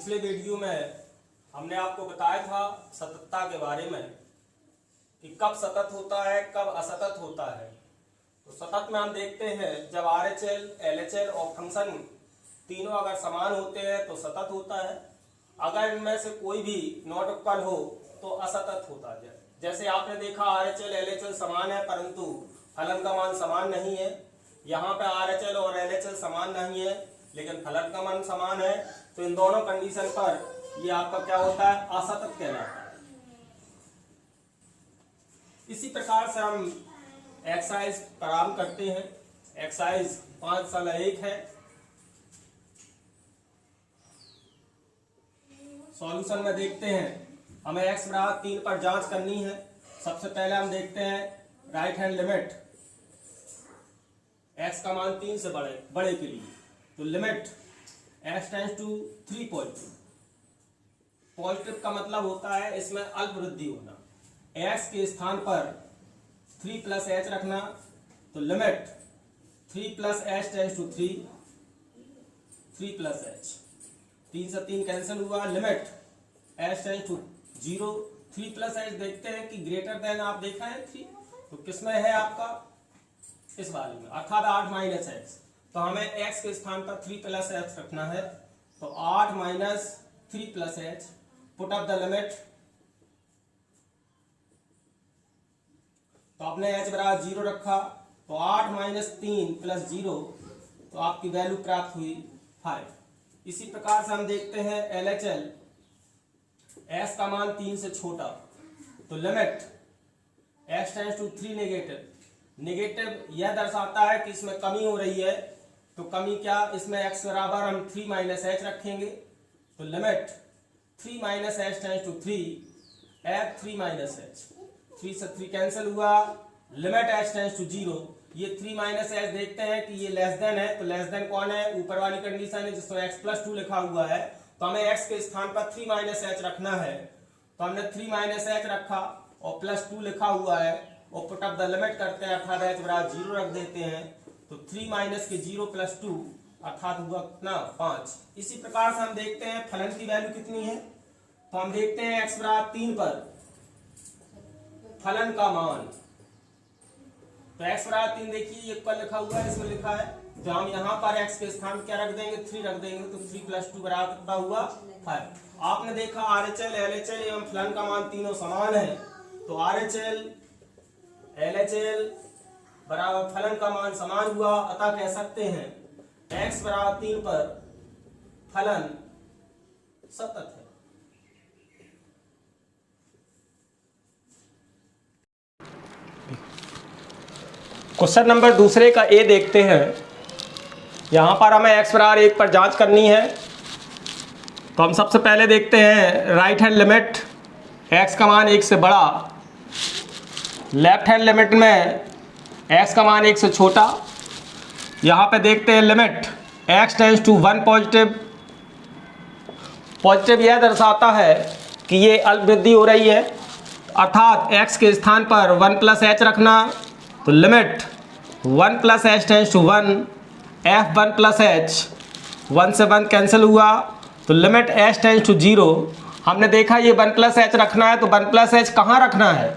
पिछले वीडियो में हमने आपको बताया था सततता के बारे में कि कब सतत होता है कब असतत होता है। तो सतत में हम देखते हैं जब RHL, LHL और फंक्शन तीनों अगर समान होते हैं तो सतत होता है। अगर इनमें से कोई भी नॉट इक्वल हो तो असतत होता है। जैसे आपने देखा RHL, LHL समान है परंतु फलन का मान समान नहीं है। यहाँ पे RHL और LHL समान नहीं है लेकिन फलन का मान समान है, तो इन दोनों कंडीशन पर ये आपका क्या होता है, असतत कहलाता है। इसी प्रकार से हम एक्सरसाइज प्रारंभ करते हैं। एक्सरसाइज 5.1 है। सॉल्यूशन में देखते हैं हमें x बराबर 3 पर जांच करनी है। सबसे पहले हम देखते हैं राइट हैंड लिमिट x का मान 3 से बड़े के लिए, तो limit x tends to 3 positive का मतलब होता है इसमें अल्प वृद्धि होना। x के स्थान पर 3 प्लस h रखना, तो limit 3 plus h tends to 3 plus h, 3 से 3 कैंसिल हुआ। Limit h tends to 0, 3 plus h देखते हैं कि ग्रेटर देन आप देखा है 3, तो किसमें है आपका, इस वाले में, अर्थात 8 माइनस x। तो हमें x के स्थान पर 3 प्लस h रखना है, तो 8 minus 3 plus h, put up the limit. तो आपने h बराबर 0 रखा, तो 8 माइनस 3 प्लस 0, तो आपकी वैल्यू प्राप्त हुई 5। इसी प्रकार से हम देखते हैं LHL, s का मान 3 से छोटा, तो limit x tends to 3 negative यह दर्शाता है कि इसमें कमी हो रही है। तो कमी क्या, इसमें x बराबर हम 3 माइनस h रखेंगे, तो limit 3 minus h tends to 3 f 3 minus h, 3 से 3 कैंसिल हुआ। लिमिट h टेंड्स टू 0, ये 3 माइनस h देखते हैं कि ये लेस देन है, तो लेस देन कौन है, ऊपर वाली कंडीशन है जिसमें x प्लस 2 लिखा हुआ है, तो हमें x के स्थान पर 3 माइनस h रखना है। तो हमने 3 माइनस h रखा और प्लस 2 लिखा हुआ है और पुट अप द लिमिट करते हैं, अर्थात h बराबर 0 रख देते हैं, तो 3 माइनस के 0 प्लस 2 अर्थात हुआ कितना, 5। इसी प्रकार से हम देखते हैं फलन की वैल्यू कितनी है। तो हम देखते हैं x बराबर 3 पर फलन का मान, तो x बराबर 3 देखिए ये इक्वल लिखा हुआ है, इसमें लिखा है, तो हम यहाँ पर x के स्थान क्या रख देंगे, 3 रख देंगे, तो 3 प्लस 2 बराबर कितना हुआ, 5। आपने देखा RHL, LHL एवं फलन का मान तीनों समान है, तो RHL, LHL बराबर फलन का मान समान हुआ, अतः कह सकते हैं x बराबर 3 पर फलन सतत है। क्वेश्चन नंबर दूसरे का ए देखते हैं। यहाँ पर हमें x बराबर 1 पर जांच करनी है। तो हम सबसे पहले देखते हैं राइट हैंड लिमिट x का मान 1 से बड़ा, लेफ्ट हैंड लिमिट में x का मान 1 से छोटा। यहाँ पे देखते हैं limit x tends to 1 positive यह दर्शाता है कि ये अल्प वृद्धि हो रही है, अर्थात x के स्थान पर 1 प्लस h रखना, तो limit 1 plus h tends to 1 f 1 plus h, 1 से 1 कैंसिल हुआ, तो लिमिट h टेंड्स टू 0। हमने देखा ये 1 प्लस h रखना है, तो 1 प्लस h कहाँ रखना है,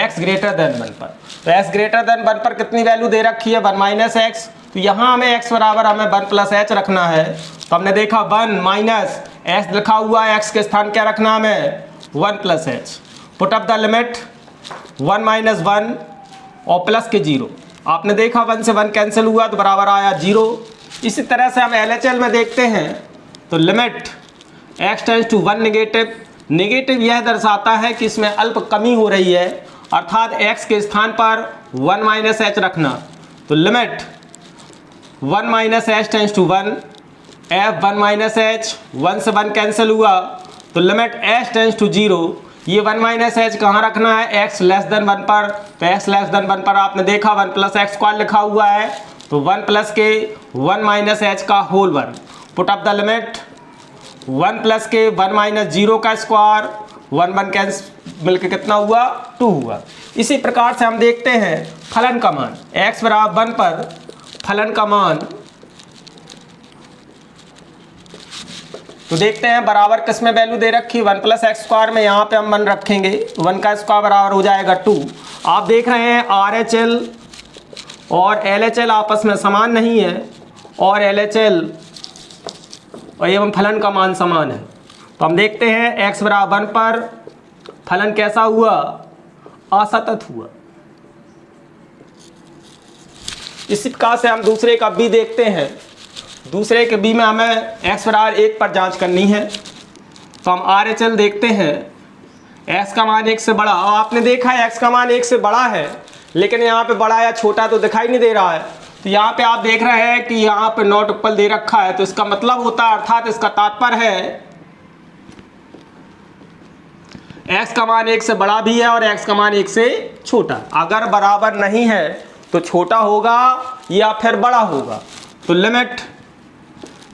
x ग्रेटर देन 1 पर। तो x ग्रेटर देन 1 पर कितनी वैल्यू दे रखी है, 1 माइनस x, तो यहाँ हमें x बराबर हमें 1 प्लस h रखना है। तो हमने देखा 1 माइनस h लिखा हुआ है, x के स्थान क्या रखना हमें, 1 plus h, put up the limit 1 minus 1 और प्लस के 0। आपने देखा 1 से 1 कैंसिल हुआ तो बराबर आया 0। इसी तरह से हम LHL में देखते हैं, तो limit x tends to 1 negative यह दर्शाता है कि इसमें अल्प कमी हो रही है, अर्थात x के स्थान पर 1 माइनस h रखना, तो limit 1 minus h tends to 1 f 1 minus h, 1 से 1 कैंसिल हुआ, तो लिमिट h टेंड्स टू 0। ये 1 माइनस h कहाँ रखना है, x लेस देन 1 पर, तो x लेस देन 1 पर आपने देखा 1 प्लस x स्क्वायर लिखा हुआ है, तो 1 प्लस के 1 माइनस h का होल वर्ग, put up the limit 1 plus के 1 माइनस 0 का स्क्वायर, 1 1 कैंसिल मिलकर कितना हुआ, 2 हुआ। इसी प्रकार से हम देखते हैं फलन का मान, x बराबर 1 पर फलन का मान, तो देखते हैं बराबर किस में वैल्यू दे रखी, 1 प्लस एक्स स्क्वायर में। यहाँ पे हम 1 रखेंगे, 1 का स्क्वायर बराबर हो जाएगा 2। आप देख रहे हैं RHL और LHL आपस में समान नहीं है, और LHL और एवं फलन का मान समान है। तो हम देखते हैं x बराबर 1 पर फलन कैसा हुआ, असतत हुआ। इसी प्रकार से हम दूसरे का b देखते हैं। दूसरे के b में हमें x बराबर 1 पर जांच करनी है। तो हम RHL देखते हैं, x का मान 1 से बड़ा। आपने देखा है x का मान 1 से बड़ा है, लेकिन यहाँ पे बड़ा या छोटा तो दिखाई नहीं दे रहा है। तो यहाँ पे आप देख रहे हैं कि यहाँ पे नॉट इक्वल दे रखा है, तो इसका मतलब होता है, अर्थात इसका तात्पर्य है x का मान 1 से बड़ा भी है और x का मान 1 से छोटा। अगर बराबर नहीं है तो छोटा होगा या फिर बड़ा होगा। तो limit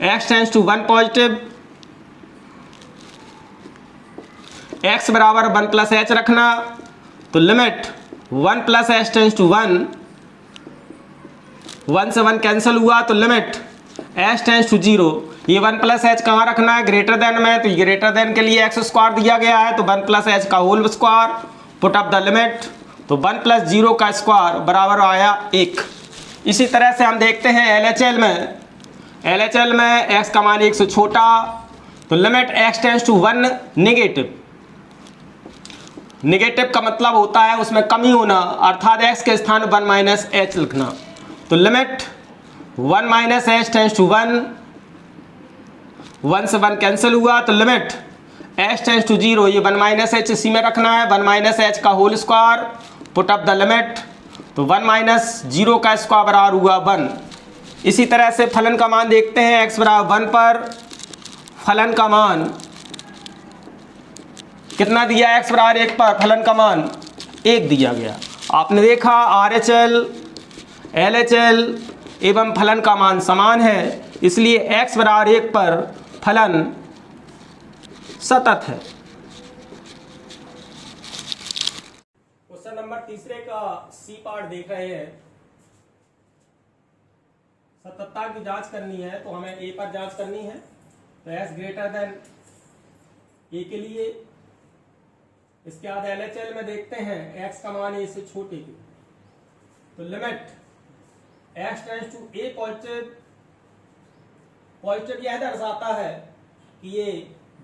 x tends to 1 positive, x बराबर 1 प्लस एच रखना। तो limit 1 plus H tends to 1, 1 से 1 कैंसिल हुआ, तो लिमिट एच टेंड्स टू 0। ये 1 प्लस एच कहाँ रखना है, ग्रेटर देन में। तो ये ग्रेटर देन के लिए एक्स स्क्वायर दिया गया है, तो 1 प्लस एच का whole square, put up the limit. तो 1 प्लस 0 का स्क्वायर बराबर आया 1। इसी तरह से हम देखते हैं LHL में x का मान 1 से छोटा, तो limit x tends to 1 negative. Negative का मतलब होता है उसमें कमी होना, अर्थात x के स्थान 1 माइनस एच लिखना। तो limit 1 minus h tends to 1, 1 से 1 कैंसिल हुआ, तो लिमिट h टेंड्स टू 0। ये 1 माइनस एच इसी में रखना है, 1 माइनस एच का whole square, put up the limit. तो 1 माइनस 0 का स्क्वायर बराबर हुआ 1। इसी तरह से फलन का मान देखते हैं, x बराबर 1 पर फलन का मान कितना दिया, x बराबर 1 पर फलन का मान 1 दिया गया। आपने देखा RHL LHL एवं फलन का मान समान है, इसलिए x बराबर 1 पर फलन सतत है। क्वेश्चन नंबर तीसरे का सी पार्ट देख रहे हैं। सततता की जांच करनी है, तो हमें a पर जांच करनी है। तो s ग्रेटर देन a के लिए। इसके बाद LHL में देखते हैं x का मान a से छोटे के, तो limit x tends to a positive. Positive यह दर्शाता है कि ये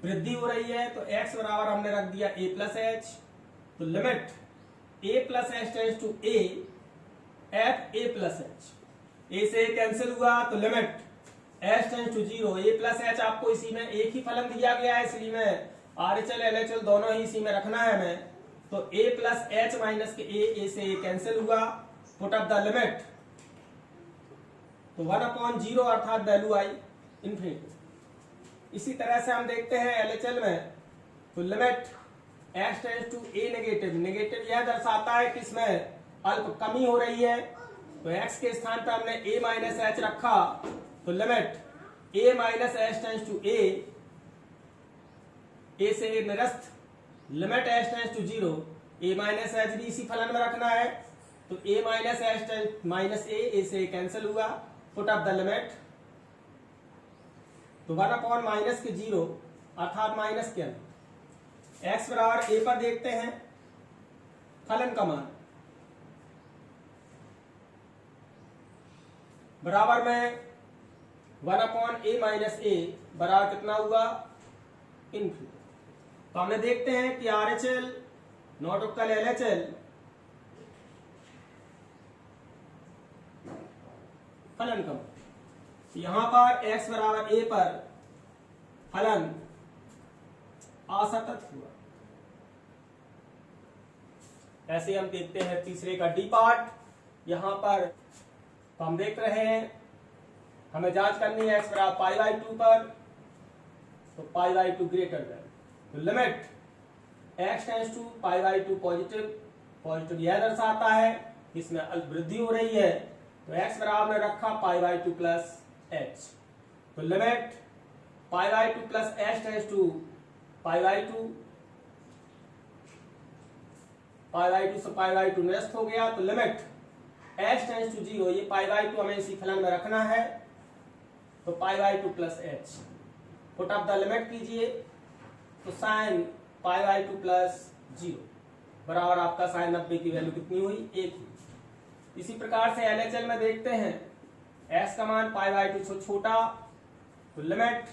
वृद्धि हो रही है, तो x बराबर हमने रख दिया a प्लस एच। तो limit a plus H tends to a f a plus h. a से a कैंसिल हुआ, तो limit h tends to 0। a plus h आपको इसी में एक ही फलन दिया गया है, इसलिए मैं RHL LHL दोनों ही इसी में रखना है हमें। तो a प्लस एच माइनस के a से a कैंसिल हुआ, पुट अप द लिमिट। तो 1/0 अर्थात वैल्यू आई इन्फिनिटी। इसी तरह से हम देखते हैं LHL में, तो limit x tends to a negative. Negative यह दर्शाता है कि इसमें अल्प कमी हो रही है, तो x के स्थान पर हमने a माइनस एच रखा, तो limit a minus h tends to a से a निरस्त, limit h tends to 0। a minus h भी इसी फलन में रखना है, तो a minus h minus a से a कैंसिल हुआ, पुट अप द लिमिट। तो 1 माइनस के 0 अर्थात माइनस के अंदर x बराबर a पर देखते हैं फलन का मान बराबर में 1/a माइनस a बराबर कितना हुआ, इनफिनिटी। तो हमने देखते हैं कि RHL नॉट इक्वल LHL फलन का मान, यहां पर x बराबर a पर फलन असतत हुआ। ऐसे हम देखते हैं तीसरे का डी पार्ट। यहां पर तो हम देख रहे हैं हमें जांच करनी है x बराबर π/2 पर, तो π/2 ग्रेटर देन। तो limit x tends to π/2 positive. Positive यह दर्शाता है कि इसमें अल्प वृद्धि हो रही है, तो x बराबर में रखा π/2 प्लस एच। तो limit π/2 plus H tends to π/2, π/2 से π/2 निरस्त हो गया, तो लिमिट h टेंड्स टू 0। ये π/2 हमें इसी फलन में रखना है, तो π/2 plus H. Put up the limit कीजिए तो साइन पाई बाई 2 प्लस 0 बराबर आपका साइन 90 की वैल्यू कितनी हुई, 1 हुई। इसी प्रकार से LHL में देखते हैं x का मान पाई बाई 2 से छोटा तो limit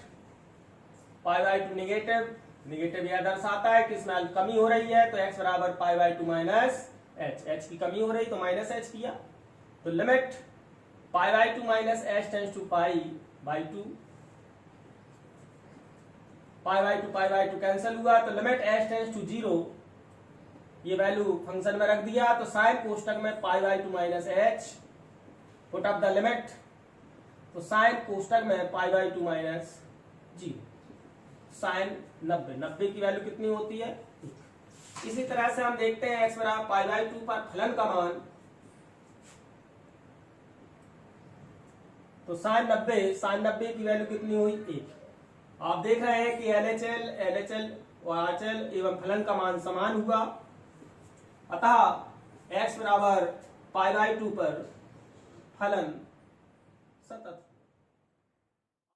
pi by 2 negative, negative यह दर्शाता है कि इसमें कमी हो रही है तो x बराबर pi by 2 minus h, h की कमी हो रही तो माइनस एच किया तो limit pi by 2 minus h tends to pi by 2, pi by 2 cancel हुआ तो लिमिट एच टेंस टू 0 ये वैल्यू फंक्शन में रख दिया तो साइन कोष्टक में पाई by 2 minus H put up the limit तो साइन कोष्टक में पाई बाई 2 माइनस 0 साइन 90 की वैल्यू कितनी होती है। इसी तरह से हम देखते हैं x बराबर पाई बाई 2 पर फलन का मान तो साइन 90 की वैल्यू कितनी हुई, 1। आप देख रहे हैं कि LHL और RHL एवं फलन का मान समान हुआ, अतः x बराबर पाई बाई 2 पर फलन सतत